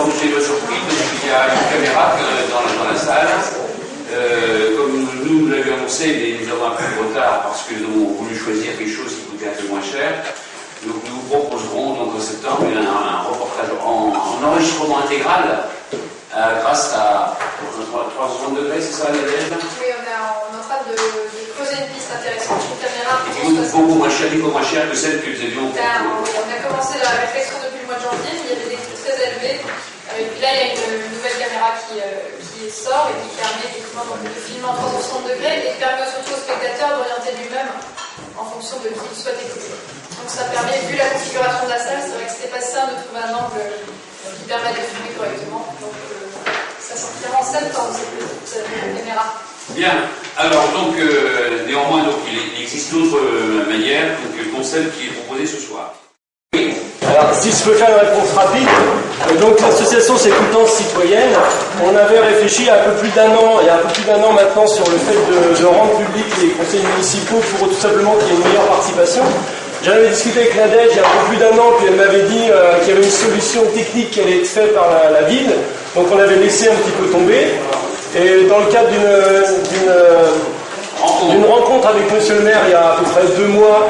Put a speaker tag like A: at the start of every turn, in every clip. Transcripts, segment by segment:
A: alors je suis surpris parce qu'il y a une caméra dans la salle. Comme nous l'avions annoncé, mais nous avons un peu de retard parce que nous avons voulu choisir quelque chose qui coûtait un peu moins cher. Donc nous vous proposerons donc en septembre un reportage en enregistrement intégral grâce à 360 degrés, c'est ça Nadège?
B: Oui, on est en train de poser une piste intéressante, une caméra.
A: Et qui coûte beaucoup moins cher que celle que nous avions.
B: On a commencé la réflexion depuis le mois de janvier, mais il y avait des coûts très élevés. Et puis là, il y a une nouvelle caméra qui sort et qui permet effectivement de filmer en 360 degrés et qui permet surtout au spectateur d'orienter lui-même en fonction de qui il souhaite écouter. Donc ça permet, vu la configuration de la salle, c'est vrai que c'était pas simple de trouver un angle qui permet de filmer correctement. Donc ça sortira en septembre, cette caméra.
A: Bien, alors donc néanmoins donc, il existe d'autres manières dont celle qui est proposée ce soir. Oui.
C: Alors, si je peux faire une réponse rapide, donc l'association S'écoutance citoyenne, on avait réfléchi il y a un peu plus d'un an maintenant sur le fait de rendre public les conseils municipaux pour tout simplement qu'il y ait une meilleure participation. J'avais discuté avec Nadège il y a un peu plus d'un an, puis elle m'avait dit qu'il y avait une solution technique qui allait être faite par la ville, donc on avait laissé un petit peu tomber. Et dans le cadre d'une rencontre avec monsieur le maire il y a à peu près 2 mois,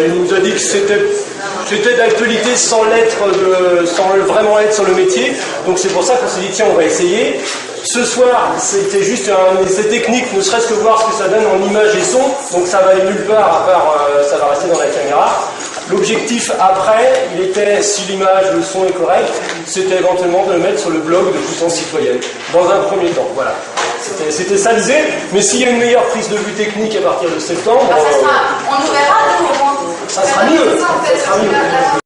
C: il nous a dit que c'était d'actualité sans vraiment être sur le métier. Donc c'est pour ça qu'on s'est dit tiens on va essayer. Ce soir c'était juste un essai technique, ne serait-ce que voir ce que ça donne en image et son. Donc ça va aller nulle part à part ça va rester dans la caméra. L'objectif après, il était, si l'image, le son est correct, c'était éventuellement de le mettre sur le blog de Puissance Citoyenne, dans un premier temps, voilà. C'était ça l'idée, mais s'il y a une meilleure prise de vue technique à partir de septembre...
B: On nous verra, nous, au moins.
C: Ça sera mieux.